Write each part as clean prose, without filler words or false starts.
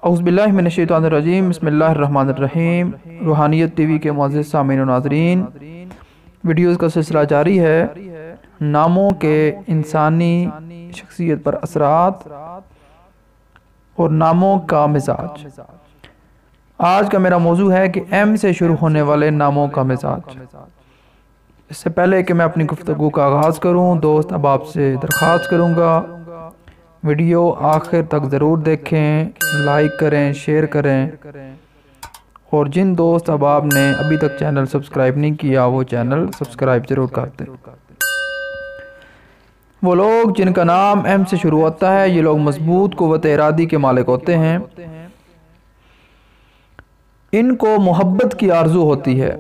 اعوذ باللہ من الشیطان الرجیم، بسم اللہ الرحمن الرحیم۔ روحانیت ٹی وی کے معزز سامعین و ناظرین، ویڈیوز کا سلسلہ جاری ہے، ناموں کے انسانی شخصیت پر اثرات اور ناموں کا مزاج۔ آج کا میرا موضوع ہے کہ ایم سے شروع ہونے والے ناموں کا مزاج۔ اس سے پہلے کہ میں اپنی گفتگو کا آغاز کروں، دوست احباب سے درخواست کروں گا ویڈیو آخر تک ضرور دیکھیں، لائک کریں، شیئر کریں، اور جن دوست احباب نے ابھی تک چینل سبسکرائب نہیں کیا وہ چینل سبسکرائب ضرور کر دیں۔ وہ لوگ جن کا نام ایم سے شروع ہوتا ہے، یہ لوگ مضبوط قوت ارادی کے مالک ہوتے ہیں۔ ان کو محبت کی آرزو ہوتی ہے۔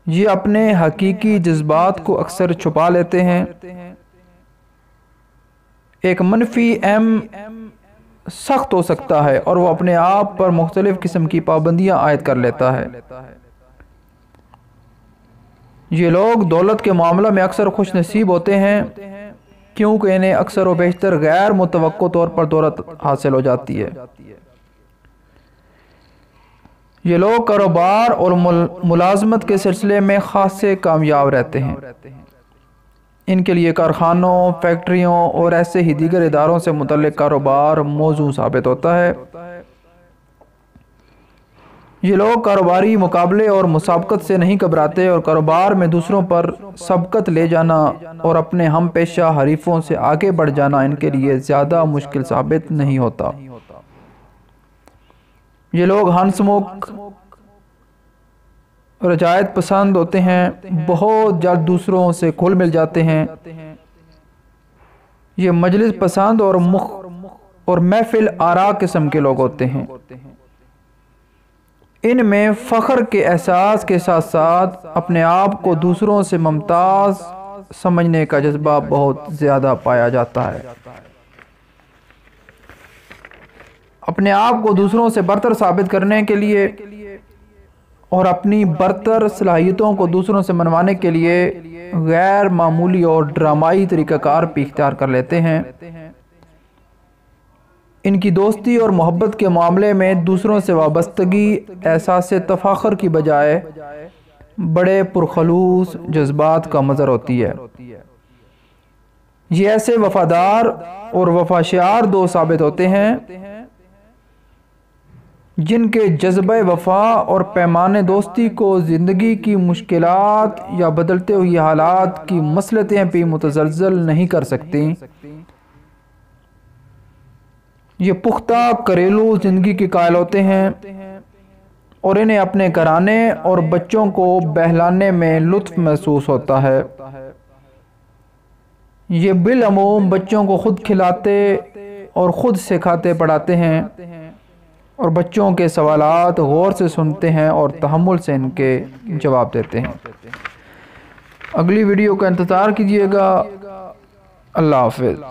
یہ اپنے حقیقی جذبات کو اکثر چھپا لیتے ہیں۔ ایک منفی ایم سخت ہو سکتا ہے اور وہ اپنے آپ پر مختلف قسم کی پابندیاں عائد کر لیتا ہے۔ یہ لوگ دولت کے معاملہ میں اکثر خوش نصیب ہوتے ہیں، کیونکہ انہیں اکثر و بیشتر غیر متوقع طور پر دولت حاصل ہو جاتی ہے۔ یہ لوگ کاروبار اور ملازمت کے سلسلے میں خاصے کامیاب رہتے ہیں۔ ان کے لیے کارخانوں، فیکٹریوں اور ایسے ہی دیگر اداروں سے متعلق کاروبار موزوں ثابت ہوتا ہے۔ یہ لوگ کاروباری مقابلے اور مسابقت سے نہیں گھبراتے اور کاروبار میں دوسروں پر سبقت لے جانا اور اپنے ہم پیشہ حریفوں سے آگے بڑھ جانا ان کے لیے زیادہ مشکل ثابت نہیں ہوتا۔ یہ لوگ ہنس مکھ رجایت پسند ہوتے ہیں، بہت جلد دوسروں سے کھل مل جاتے ہیں۔ یہ مجلس پسند اور محفل آرا قسم کے لوگ ہوتے ہیں۔ ان میں فخر کے احساس کے ساتھ ساتھ اپنے آپ کو دوسروں سے ممتاز سمجھنے کا جذبہ بہت زیادہ پایا جاتا ہے۔ اپنے آپ کو دوسروں سے برتر ثابت کرنے کے لیے اور اپنی برتر صلاحیتوں کو دوسروں سے منوانے کے لیے غیر معمولی اور ڈرامائی طریقہ کار بھی اختیار کر لیتے ہیں۔ ان کی دوستی اور محبت کے معاملے میں دوسروں سے وابستگی احساس تفاخر کی بجائے بڑے پرخلوص جذبات کا مظہر ہوتی ہے۔ یہ ایسے وفادار اور وفاشیار دوست ثابت ہوتے ہیں جن کے جذبہ وفا اور پیمان دوستی کو زندگی کی مشکلات یا بدلتے ہوئی حالات کی مصلحتیں بھی متزلزل نہیں کر سکتی۔ یہ پختہ گھریلو زندگی کے قائل ہوتے ہیں اور انہیں اپنے گھرانے اور بچوں کو بہلانے میں لطف محسوس ہوتا ہے۔ یہ بالعموم بچوں کو خود کھلاتے اور خود سکھاتے پڑھاتے ہیں اور بچوں کے سوالات غور سے سنتے ہیں اور تحمل سے ان کے جواب دیتے ہیں۔ اگلی ویڈیو کا انتظار کیجیے گا۔ اللہ حافظ۔